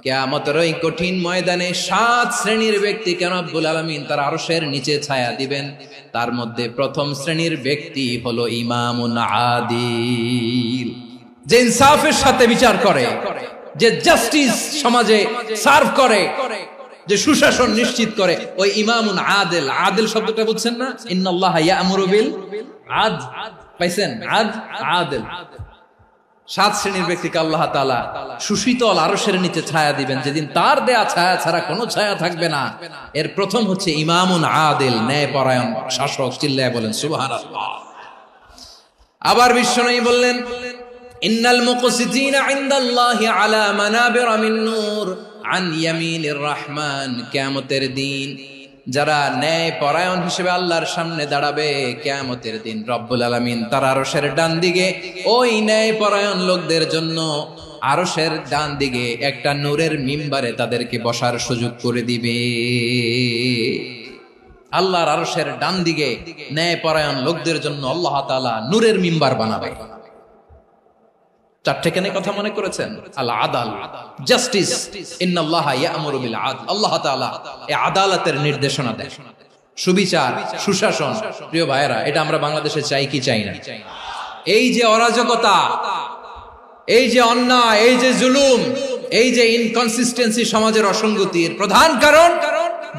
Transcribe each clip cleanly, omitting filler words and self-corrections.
কিয়ামতের ওই কঠিন ময়দানে 7 শ্রেণীর ব্যক্তিকে রব্বুল আলামিন তার আরশের নিচে ছায়া দিবেন। তার মধ্যে প্রথম শ্রেণীর ব্যক্তি হলো ইমামুন আদিল, যে ইনসাফের সাথে বিচার করে, যে জাস্টিস সমাজে সার্ভ করে, যে সুশাসন নিশ্চিত করে, ওই ইমামুন আদিল। আদিল শব্দটা বুঝছেন না? ইন্নাল্লাহা ইয়া'মুরু বিল আদল, পাইছেন? আদিল। 7 শ্রেণীর ব্যক্তিকে আল্লাহ তাআলা সুশীতল আরশের নিচে ছায়া দিবেন, যেদিন তার দেয়া ছায়া ছাড়া কোনো ছায়া থাকবে না। এর প্রথম হচ্ছে ইমামুন আদিল, ন্যায়পরায়ণ শাসক। চিল্লায় বলেন সুবহানাল্লাহ। আবার বিশ্বনবী বললেন, ইন্নাল মুকসিতিনা ইনদাল্লাহি আলা মানাবিরা মিন নূর আন ইয়ামিনির রহমান। কিয়ামতের দিন যারা ন্যায় পরায়ণ হিসেবে আল্লাহর সামনে দাঁড়াবে, কিয়ামতের দিন রব্বুল আলামিন তার আরশের ডান দিকে ওই ন্যায় পরায়ণ লোকদের জন্য আরশের ডান দিকে একটা নূরের মিম্বারে তাদেরকে বসার সুযোগ করে দিবে। আল্লাহর আরশের ডান দিকে ন্যায় পরায়ণ লোকদের জন্য আল্লাহ তাআলা নূরের মিম্বার বানাবে। 4টে কেন কথা মনে করেছেন? আল আদাল, জাস্টিস। ইন্নাল্লাহা ইয়া'মুরু বিল আদল। আল্লাহ তাআলা এই আদালতের নির্দেশনা দেন, সুবিচার, সুশাসন। প্রিয় ভাইয়েরা, এটা আমরা বাংলাদেশে চাই কি চাই না? এই যে অরাজকতা, এই যে অন্যায়, এই যে জুলুম, এই যে ইনকনসিস্টেন্সি, সমাজের অসঙ্গতির প্রধান কারণ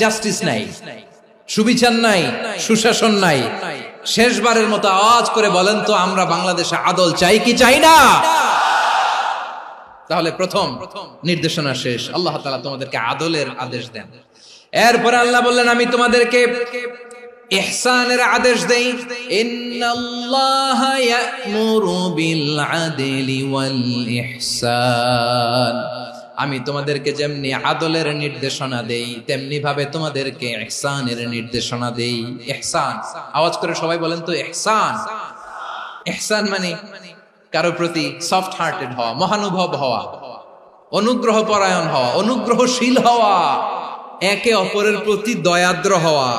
জাস্টিস নাই, সুবিচার নাই, সুশাসন নাই। শেষবারের মতো আওয়াজ করে বলেন তো, আমরা বাংলাদেশে আদল চাই কি চাই না? তাহলে প্রথম নির্দেশনা শেষ। আল্লাহ তাআলা তোমাদেরকে আদলের আদেশ দেন। এরপরে আল্লাহ বললেন, আমি তোমাদেরকে ইহসানের আদেশ দেই। ইন্নাল্লাহা ইয়া'মুরু বিল আদলি ওয়াল ইহসান। আমি তোমাদেরকে যেমনি আদলের নির্দেশনা দেই, তেমনি ভাবে তোমাদেরকে ইহসানের নির্দেশনা দেই। ইহসান, আওয়াজ করে সবাই বলেন তো ইহসান। ইহসান মানে কারো প্রতি সফট হার্টেড হওয়া, মহানুভব হওয়া, অনুগ্রহ পরায়ণ হওয়া, অনুগ্রহশীল হওয়া, একে অপরের প্রতি দয়াদ্র হওয়া।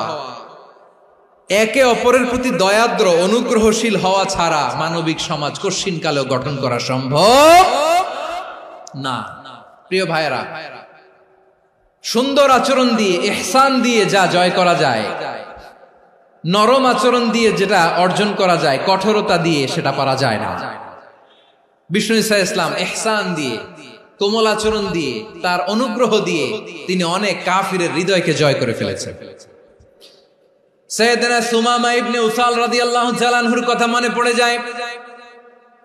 একে অপরের প্রতি দয়াদ্র, অনুগ্রহশীল হওয়া ছাড়া মানবিক সমাজ কঠিন কালেও গঠন করা সম্ভব না। প্রিয় ভাইয়েরা, সুন্দর আচরণ দিয়ে, ইহসান দিয়ে যা জয় করা যায়, নরম আচরণ দিয়ে যেটা অর্জন করা যায়, কঠোরতা দিয়ে সেটা পারা যায় না। বিষ্ণু ঈসা ইসলাম ইহসান দিয়ে, কোমল আচরণ দিয়ে, তার অনুগ্রহ দিয়ে তিনি অনেক কাফিরের হৃদয়কে জয় করে ফেলেছেন। সাইয়েদনা সুমামা ইবনে উসাল রাদিয়াল্লাহু তাআলা আনহুর কথা মনে পড়ে যায়।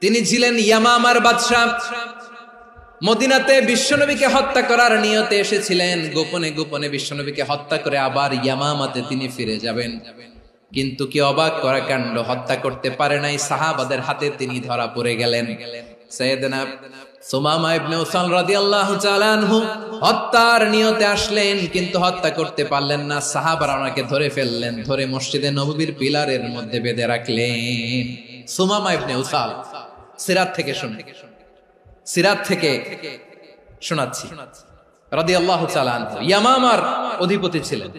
তিনি ছিলেন ইয়ামামার বাদশা। মদিনাতে বিশ্বনবীকে হত্যা করার নিয়তে এসেছিলেন। গোপনে গোপনে বিশ্বনবীকে হত্যা করে আবার ইয়ামামাতে তিনি ফিরে যাবেন। কিন্তু কি অবাক করা কাণ্ড, হত্যা করতে পারে নাই, সাহাবাদের হাতে তিনি ধরা পড়ে গেলেন। সাইয়েদনা সুমামা ইবনে উসাল রাদিয়াল্লাহু তাআলা আনহু হত্যার নিয়তে আসলেন, কিন্তু হত্যা করতে পারলেন না। সাহাবারা ওনাকে ধরে ফেললেন, ধরে মসজিদে নববীর পিলারের মধ্যে বেঁধে রাখলেন। সুমামা ইবনে উসাল, সিরাত থেকে শুনে, সিরাত থেকে শোনাচ্ছি, রাদিয়াল্লাহু তাআলা আনহু ইয়ামামার অধিপতি ছিলেন।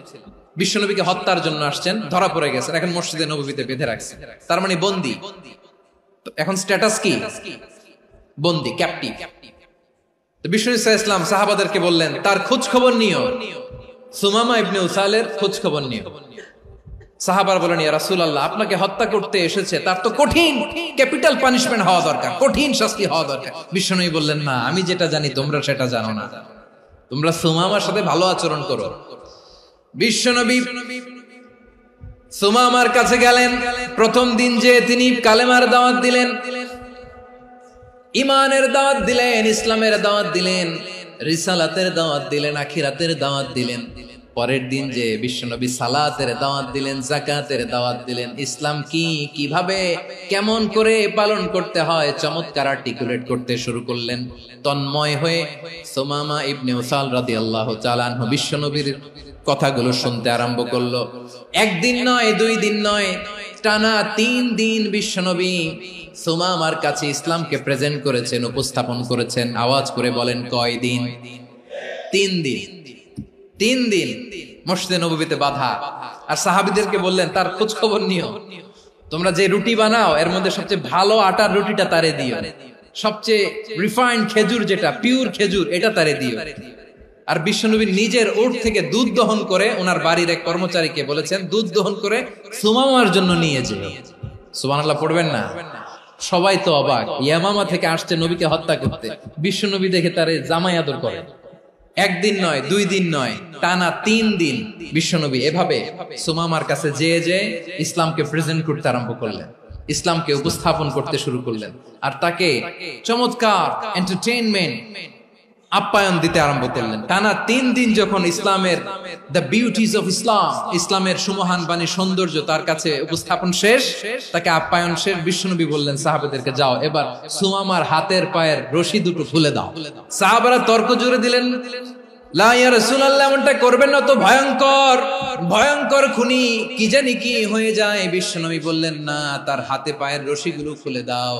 বিশ্বনবীকে হত্যার জন্য আসছেন, ধরা পড়ে গেছেন, এখন মসজিদে নববীতে বেঁধে রাখছেন। তার মানে বন্দী। এখন স্ট্যাটাস কি? বন্দী, ক্যাপটিভ। তো বিষ্ণু ঈসা ইসলাম সাহাবাদেরকে বললেন, তার খোঁজ খবর নিও, সুমামা ইবনে উসালের খোঁজ খবর নিও। সাহাবার বলেন, ইয়া রাসূলুল্লাহ, আপনাকে হত্যা করতে এসেছে, তার তো কঠিন ক্যাপিটাল পানিশমেন্ট হওয়া দরকার, কঠিন শাস্তি হওয়া দরকার। বিশ্বনবী বললেন, না, আমি যেটা জানি তোমরা সেটা জানো না, তোমরা সুমামার সাথে ভালো আচরণ করো। বিশ্বনবী সুমামার কাছে গেলেন। প্রথম দিন যে তিনি কালেমার দাওয়াত দিলেন, ইমানের দাওয়াত দিলেন, ইসলামের দাওয়াত দিলেন, রিসালাতের দাওয়াত দিলেন, আখিরাতের দাওয়াত দিলেন। পরের দিন যে বিশ্বনবী সালাতের দাওয়াত দিলেন, যাকাতের দাওয়াত দিলেন, ইসলাম কি, কিভাবে, কেমন করে পালন করতে হয় চমৎকার আর্টিকুলেট করতে শুরু করলেন। তন্ময় হয়ে সুমামা ইবনে উসাল রাদিয়াল্লাহু তাআলা আনহু বিশ্বনবীর কথাগুলো শুনতে আরম্ভ করলো। একদিন নয়, 2 দিন নয়, টানা 3 দিন বিশ্বনবী সুমামার কাছে ইসলামকে প্রেজেন্ট করেছেন, উপস্থাপন করেছেন। আওয়াজ করে বলেন, কয় দিন? 3 দিন। 3 দিন মসজিদে নববীতে বাঁধা। আর সাহাবীদেরকে বললেন, তার খোঁজ খবর নিও, তোমরা যে রুটি বানাও এর মধ্যে সবচেয়ে ভালো আটার রুটিটা তারে দিও। সবচেয়ে রিফাইন্ড খেজুর, যেটা পিওর খেজুর, এটা তারে দিও। আর বিশ্বনবী নিজের ওট থেকে দুধ দহন করে ওনার বাড়ির এক কর্মচারীকে বলেছেন দুধ দহন করে সুমামার জন্য নিয়ে যেও। সুবহানাল্লাহ পড়বেন না? সবাই তো অবাক, ইয়ামামা থেকে আসছে নবীকে হত্যা করতে, বিশ্বনবী দেখে তারে জামাই আদর করে। একদিন নয়, 2 দিন নয়, টানা 3 দিন বিশ্বনবী এভাবে সুমামার কাছে যেয়ে ইসলামকে প্রেজেন্ট করতে আরম্ভ করলেন, ইসলামকে উপস্থাপন করতে শুরু করলেন, আর তাকে চমৎকার এন্টারটেইনমেন্ট আপ্যায়ন দিতে আরম্ভ করলেন। টানা 3 দিন যখন ইসলামের দ্য বিউটিজ অফ ইসলাম, ইসলামের সুমহান বাণী সৌন্দর্য তার কাছে উপস্থাপন শেষ, তাকে আপ্যায়ন শেষ, বিশ্বনবী বললেন সাহাবাদেরকে, যাও এবার সুমামার হাতের পায়ের রশি দুটো খুলে দাও। সাহাবারা তর্ক জুড়ে দিলেন, লা ইয়া রাসূলুল্লাহ, এমনটা করবেন না তো, ভয়ঙ্কর ভয়ঙ্কর খুনি, কি জানি কি হয়ে যায়। বিশ্বনবী বললেন, না, তার হাতে পায়ের রশিগুলো খুলে দাও।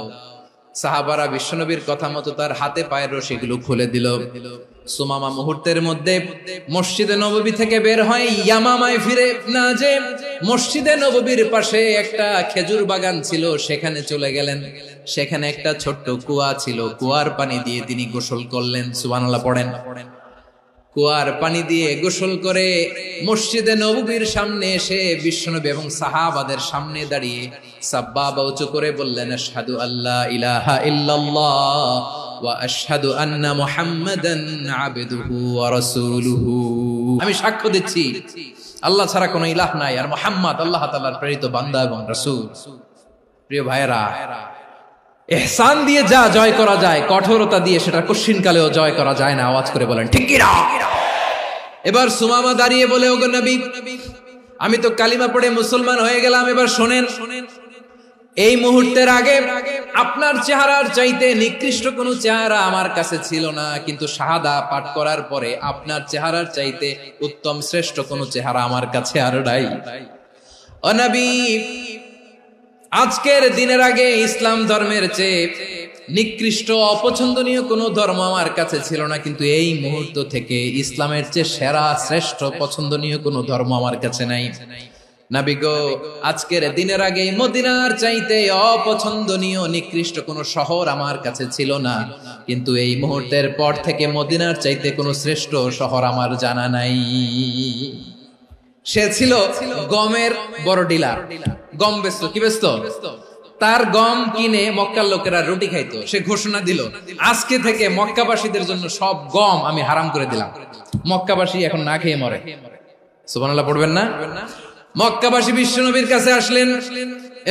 সাহাবারা বিশ্বনবীর কথা মতো তার হাতে পায়ের রশিগুলো খুলে দিল। সুমামা মুহূর্তের মধ্যে মসজিদে নববী থেকে বের হয়, ইয়ামামায় ফিরে না যে মসজিদে নববীর পাশে একটা খেজুর বাগান ছিল সেখানে চলে গেলেন। সেখানে একটা ছোট্ট কুয়া ছিল, কুয়ার পানি দিয়ে তিনি গোসল করলেন। সুবহানাল্লাহ পড়েন। কুয়ার পানি দিয়ে গোসল করে মসজিদে নববীর সামনে এসে বিশ্বনবী এবং সাহাবাদের সামনে দাঁড়িয়ে সাব্বাবা উঁচু করে বললেন, আশহাদু আল্লা ইলাহা ইল্লাল্লাহ ওয়া আশহাদু আন্না মুহাম্মাদান আবদুহু ওয়া রাসূলুহু। আমি সাক্ষ্য দিচ্ছি আল্লাহ ছাড়া কোনো ইলাহ নাই, আর মুহাম্মদ আল্লাহ তাআলার প্রেরিত বান্দা এবং রাসূল। প্রিয় ভাইরা, ইহসান দিয়ে যা জয় করা যায়, কঠোরতা দিয়ে সেটা কঠিনকালেও জয় করা যায় না। আওয়াজ করে বলেন ঠিক কি না? এবার সুমামা দাঁড়িয়ে বলে, ওগো নবী, আমি তো কালিমা পড়ে মুসলমান হয়ে গেলাম, এবার শোনেন, এই মুহূর্তের আগে আপনার চেহারার চাইতে নিকৃষ্ট কোনো চেহারা আমার কাছে ছিল না, কিন্তু শাহাদা পাঠ করার পরে আপনার চেহারার চাইতে উত্তম শ্রেষ্ঠ কোনো চেহারা আমার কাছে আর নাই। ও নবী, আজকের দিনের আগে ইসলাম ধর্মের চেয়ে নিকৃষ্ট অপছন্দনীয় কোনো ধর্ম আমার কাছে ছিল না, কিন্তু এই মুহূর্ত থেকে ইসলামের চেয়ে সেরা শ্রেষ্ঠ পছন্দনীয় কোনো ধর্ম আমার কাছে নাই। নবী গো, আজকের দিনের আগে মদিনার চাইতে অপছন্দনীয় নিকৃষ্ট কোনো শহর আমার কাছে ছিল না, কিন্তু এই মুহূর্তের পর থেকে মদিনার চাইতে কোনো শ্রেষ্ঠ শহর আমার জানা নাই। সে ছিল গমের বড় ডিলার, গম বেচতো। কি বেচতো? তার গম কিনে মক্কার লোকেরা রুটি খাইতো। সে ঘোষণা দিল, আজকে থেকে মক্কাবাসীদের জন্য সব গম আমি হারাম করে দিলাম, মক্কাবাসী এখন না খেয়ে মরে। সুবহানাল্লাহ পড়বেন না? মক্কাবাসী বিশ্বনবীর কাছে আসলেন,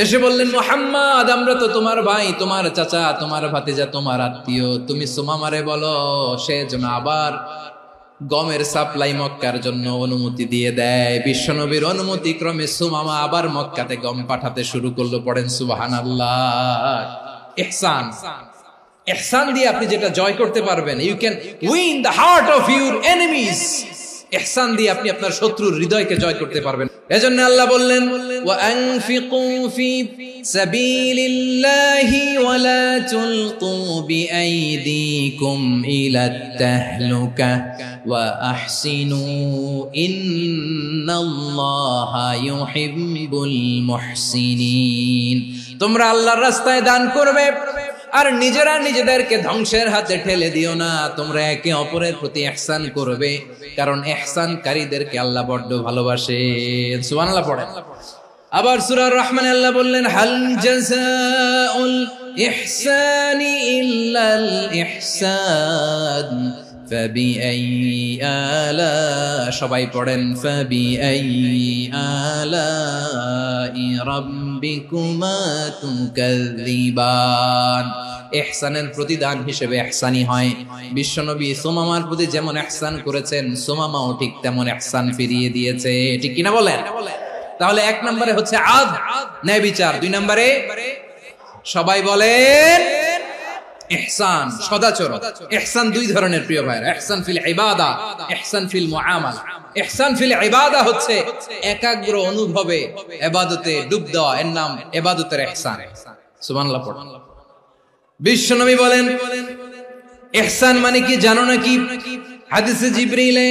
এসে বললেন, মুহাম্মদ, আমরা তো তোমার ভাই, তোমার চাচা, তোমার ভাতিজা, তোমার আত্মীয়, তুমি সুমামারে বলো সে যেন আবার গমের সাপ্লাই মক্কার জন্য অনুমতি দিয়ে দেয়। বিশ্বনবীর অনুমতি ক্রমে সুমামা আবার মক্কাতে গম পাঠাতে শুরু করলো। পড়েন সুবহানাল্লাহ। ইহসান, ইহসান দিয়ে আপনি যেটা জয় করতে পারবেন, you can win the heart of your enemies. ইহসান দিয়ে আপনি আপনার শত্রুর হৃদয়কে জয় করতে পারবেন। এজন্য আল্লাহ বললেন, ওয়া আনফিকু ফি সাবিলিল্লাহি ওয়া লা তুলকু বিআইদিকুম ইলাত তাহলুকা ওয়া আহসিনু ইন্নাল্লাহা ইউহিব্বুল মুহসিনিন। তোমরা আল্লাহর রাস্তায় দান করবে আর নিজেরা নিজেদেরকে ধ্বংসের হাতে ঠেলে দিও না। তোমরা একে অপরের প্রতি ইহসান করবে, কারণ ইহসানকারীদেরকে আল্লাহ বড় ভালোবাসেন। সুবহানাল্লাহ পড়েন। আবার সূরা রহমানে আল্লাহ বললেন, হাল জাযাউল ইহসানি ইল্লাল ইহসান ফাবিআইয়ি আলা, সবাই পড়েন, ফাবিআইয়ি আলাই রাব্বিকুমা তুকাযযিবান। ইহসানের প্রতিদান হিসেবে ইহসানি হয়। বিশ্বনবী সুমামার প্রতি যেমন ইহসান করেছেন, সুমামাও ঠিক তেমন ইহসান ফিরিয়ে দিয়েছে। ঠিক কিনা বলেন? তাহলে 1 নম্বরে হচ্ছে আদ, ন্যায় বিচার। 2 নম্বরে সবাই বলেন ইহসান, সদাচরণ। ইহসান 2 ধরনের প্রিয় ভাইরা, ইহসান ফিল ইবাদা, ইহসান ফিল মুআমালা। ইহসান ফিল ইবাদা হচ্ছে একাগ্র অনুভবে ইবাদতে ডুব দেওয়া, এর নাম ইবাদতের ইহসান। সুবহানাল্লাহ পড়ুন। বিশ্বনবী বলেন, ইহসান মানে কি জানো নাকি? হাদিসে জিবরিলে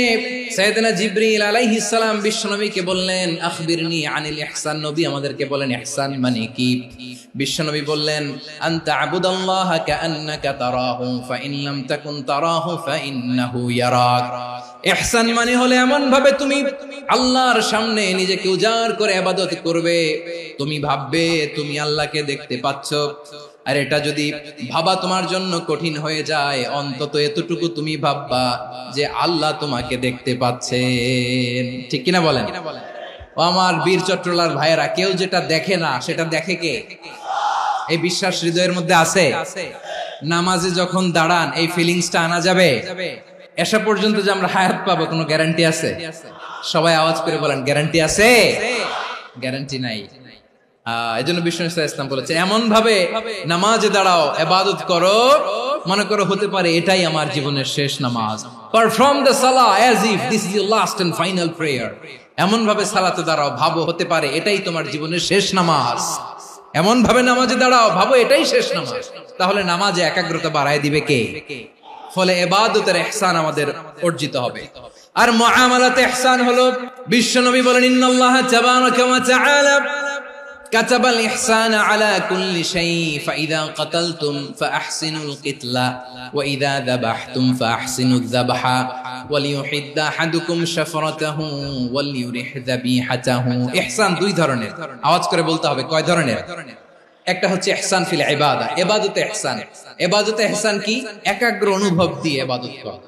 সাইয়েদনা জিবরিল আলাইহিস সালাম বিশ্বনবীকে বললেন আখবিরনি আনিল ইহসান, নবী আমাদেরকে বলেন ইহসান মানে কি? বিশ্বনবী বললেন আনতা আবুদাল্লাহ কাআন্নাকা তারাহু ফাইন লাম তাকুন তারাহু ফাইন্নাহু ইয়ারাক। ইহসান মানে হলো এমন ভাবে তুমি আল্লাহর সামনে নিজেকে উজাড় করে ইবাদত করবে, তুমি ভাববে তুমি আল্লাহকে দেখতে পাচ্ছ। আর এটা যদি ভাবা তোমার জন্য কঠিন হয়ে যায়, অন্তত এতটুকু তুমি ভাববা যে আল্লাহ তোমাকে দেখতে পাচ্ছেন। ঠিক কিনা বলেন? ও আমার বীর চট্টলার ভাইয়েরা, কেউ যেটা দেখে না সেটা দেখে কে? এই বিশ্বাস হৃদয়ের মধ্যে আছে? নামাজে যখন দাঁড়ান এই ফিলিংসটা আনা যাবে? এসা পর্যন্ত যে আমরা হায়াত পাবো কোনো গ্যারান্টি আছে? সবাই আওয়াজ করে বলেন গ্যারান্টি আছে? গ্যারান্টি নাই। এজন্য বিষ্ণু ইসলাম বলেছে এমন ভাবে নামাজে দাঁড়াও, ইবাদত করো, মনে করো হতে পারে এটাই আমার জীবনের শেষ নামাজ। পারফর্ম দ্য সালাহ as if this is your last and final prayer. এমন ভাবে সালাতে দাঁড়াও, ভাবো হতে পারে এটাই তোমার জীবনের শেষ নামাজ। এমন ভাবে নামাজে দাঁড়াও, ভাবো এটাই শেষ নামাজ। তাহলে নামাজে একাগ্রতা বাড়ায় দিবে কে? ফলে ইবাদতের ইহসান আমাদের অর্জিত হবে। আর মুআমালাতে ইহসান হলো, বিশ্বনবী বলেন ইন্নাল্লাহ তাবারাকা ওয়া তাআলা كتب الإحسان على كل شيء فإذا قتلتم فأحسنوا القتلة وإذا ذبحتم فأحسنوا الذبح وليحد أحدكم شفرته وليرح ذبيحته। ইহসান দুই ধরনের, আওয়াজ করে বলতে হবে কয় ধরনের? একটা হচ্ছে ইহসান ফিল ইবাদা, ইবাদতে ইহসান। ইবাদতে ইহসান কি? একাগ্র অনুভব দিয়ে ইবাদত করা,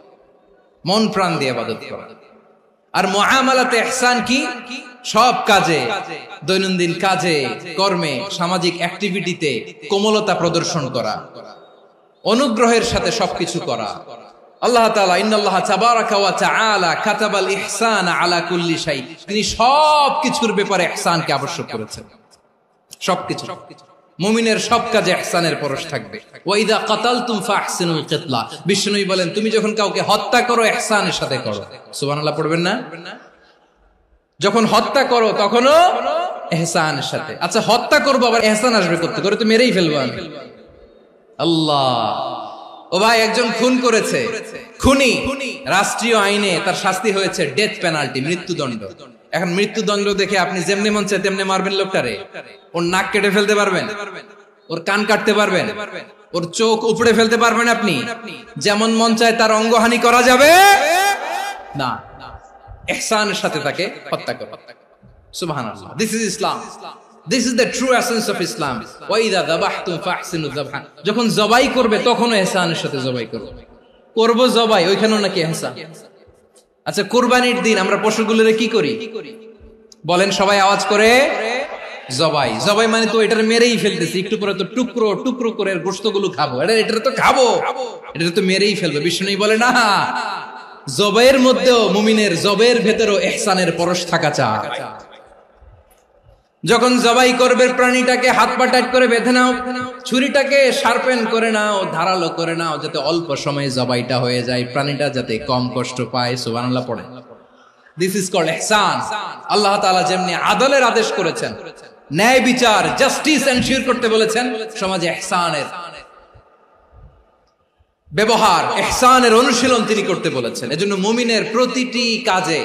মন প্রাণ দিয়ে ইবাদত করা। আর মুআমালাতে ইহসান কি? সব কাজে, দৈনন্দিন কাজে, কর্মে, সামাজিক অ্যাক্টিভিটিতে কোমলতা প্রদর্শন করা, অনুগ্রহের সাথে সবকিছু করা। আল্লাহ তাআলা ইন্নাল্লাহ তাবারাকা ওয়া তাআলা কাতাবাল ইহসানা আলা কুল্লি শাই, তিনি সবকিছুর ব্যাপারে ইহসানকে আবশ্যক করেছেন। সবকিছু, মুমিনের সব কাজে ইহসানের পরশ থাকবে। ওয়া ইযা কাতালতুম ফাহসিনুল কিতলা, বিষ্ণুই বলেন তুমি যখন কাউকে হত্যা করো ইহসানের সাথে করো। সুবহানাল্লাহ পড়বেন না? যখন হত্যা করো তখনও ইহসানের সাথে। আচ্ছা হত্যা করবো আবার ইহসান আসবে করতে, করে তো মেরেই ফেলবো আমি। আল্লাহ, ও ভাই একজন খুন করেছে, খুনি, রাষ্ট্রীয় আইনে তার শাস্তি হয়েছে ডেথ পেনাল্টি, মৃত্যুদণ্ড। এখন মৃত্যুদণ্ড দেখে আপনি যেমনি মন চায় তেমনি মারবেন লোকটারে? ওর নাক কেটে ফেলতে পারবেন? ওর কান কাটতে পারবেন? ওর চোখ উপড়ে ফেলতে পারবেন আপনি? যেমন মন চায় তার অঙ্গহানি করা যাবে না। ইহসানের সাথে তাকে হত্যা করো। সুবহানাল্লাহ, this is Islam, this is the true essence of Islam. ওয়া ইযা যাবাহতুম ফাহসিনু যাবহা, যখন জবাই করবে তখনও ইহসানের সাথে জবাই করো। করব জবাই, ওইখানেও নাকি ইহসান। আচ্ছা কুরবানির দিন আমরা পশুগুলোরে কি করি বলেন সবাই আওয়াজ করে? জবাই। জবাই মানে তো এটারে মেরেই ফেলতেছি, একটু পরে তো টুকরো টুকরো করে গোশতগুলো খাবো, এটা তো খাবো, এটা তো মেরেই ফেলবে। বিষ্ণু বলে না, জবাইয়ের মধ্যেও মুমিনের জবের ভেতরেও ইহসানের পরশ থাকা চাই। যখন জবাই করবে প্রাণীটাকে হাত পা টাইট করে বেঁধে নাও, ছুরিটাকে শার্পেন করে নাও, ধারালো করে নাও, যাতে অল্প সময়ে জবাইটা হয়ে যায়, প্রাণীটা যাতে কম কষ্ট পায়। সুবহানাল্লাহ পড়ে। দিস ইজ কল্ড ইহসান। আল্লাহ তাআলা যেমনি আদলের আদেশ করেছেন, ন্যায় বিচার, জাস্টিস এনশিওর করতে বলেছেন, সমাজে ইহসানের ব্যবহার, ইহসানের অনুশীলন তিনি করতে বলেছেন। এজন্য মুমিনের প্রতিটি কাজে,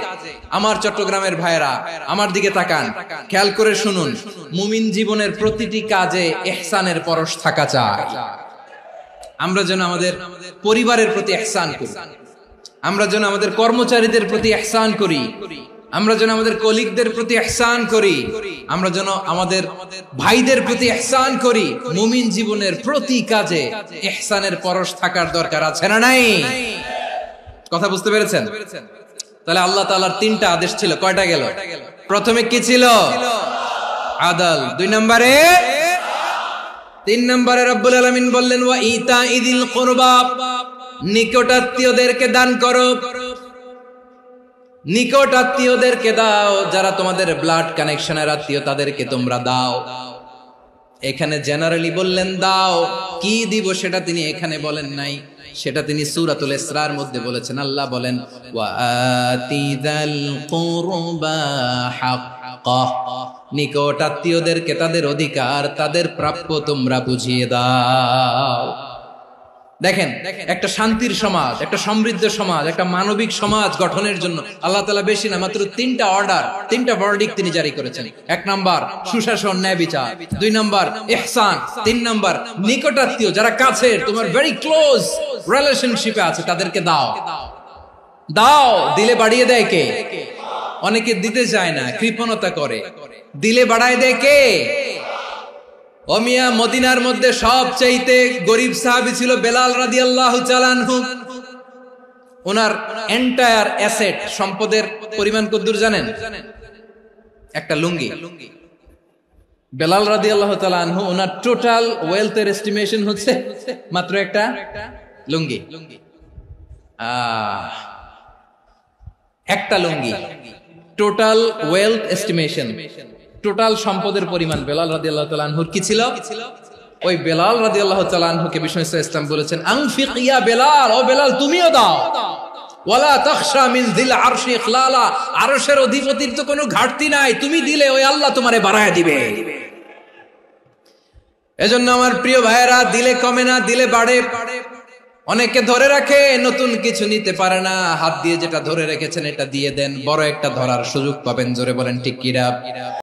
আমার চট্টগ্রামের ভাইরা আমার দিকে তাকান, খেয়াল করে শুনুন, মুমিন জীবনের প্রতিটি কাজে ইহসানের পরশ থাকা চাই। আমরা যেন আমাদের পরিবারের প্রতি ইহসান করি, আমরা যেন আমাদের কর্মচারীদের প্রতি ইহসান করি, আমরা যেন আমাদের কলিগদের প্রতি ইহসান করি, আমরা যেন আমাদের ভাইদের প্রতি ইহসান করি। মুমিন জীবনের প্রতি কাজে ইহসানের পরশ থাকার দরকার আছে না নাই? কথা বুঝতে পেরেছেন? তাহলে আল্লাহ তাআলার তিনটা আদেশ ছিল, কয়টা গেল? প্রথমে কি ছিল? আদল। দুই নম্বরে, তিন নম্বরে রব্বুল আলামিন বললেন ওয়া ইতাইযিল কুরবা, নিকটাত্মীয়দেরকে দান করো। নিকট আত্মীয়দেরকে দাও, যারা তোমাদের ব্লাড কানেকশনের আত্মীয় তাদেরকে তোমরা দাও। এখানে জেনারেলি বললেন দাও, কি দিব সেটা তিনি এখানে বলেন নাই, সেটা তিনি সূরাতুল ইসরার মধ্যে বলেছেন। আল্লাহ বলেন ওয়া আতিযাল কুরবা হাক্কাহ, নিকট আত্মীয়দেরকে তাদের অধিকার, তাদের প্রাপ্য তোমরা বুঝিয়ে দাও। দেখেন, একটা শান্তির সমাজ, একটা সমৃদ্ধ সমাজ, একটা মানবিক সমাজ গঠনের জন্য আল্লাহ তাআলা বেশি না মাত্র 3টা অর্ডার, 3টা ভার্ডিক্ট তিনি জারি করেছেন। 1 নাম্বার সুশাসন, ন্যায় বিচার। 2 নাম্বার ইহসান। 3 নাম্বার নিকটাত্মীয়, যারা কাছের, তোমার ভেরি ক্লোজ রিলেশনশিপে আছে, তাদেরকে দাও। দাও, দিলে বাড়িয়ে দেয় কে? অনেকে দিতে চায় না, কৃপণতা করে। দিলে বাড়ায় দেয় কে? ও মিয়া, মদিনার মধ্যে সবচাইতে গরিব সাহাবী ছিল বেলাল রাদিয়াল্লাহু তাআলা আনহু। ওনার এন্টায়ার অ্যাসেট, সম্পদের পরিমাণ কতদূর জানেন? একটা লুঙ্গি। বেলাল রাদিয়াল্লাহু তাআলা আনহু, ওনার টোটাল ওয়েলথের এস্টিমেশন হচ্ছে মাত্র একটা লুঙ্গি। একটা লুঙ্গি, টোটাল ওয়েলথ এস্টিমেশন, টোটাল সম্পদের পরিমাণ বেলাল রাদিয়াল্লাহু তাআলা আনহুর কি ছিল? ওই বেলাল রাদিয়াল্লাহু তাআলা আনহুকে বিষ্ণু ইসলাম বলেছেন, আনফিক ইয়া বেলাল, ও বেলাল তুমিও দাও। ওয়ালা তাখশা মিন যিল আরশি ইখলালা, আরশের অধিপতির তো কোনো ঘাটতি নাই, তুমি দিলে ওই আল্লাহ তোমারে বাড়ায় দিবে। এজন্য আমার প্রিয় ভাইয়েরা, দিলে কমে না, দিলে বাড়ে। অনেকে ধরে রাখে, নতুন কিছু নিতে পারে না, হাত দিয়ে যেটা ধরে রেখেছেন এটা দিয়ে দেন, বড় একটা ধরার সুযোগ পাবেন। জোরে বলেন ঠিক কিনা?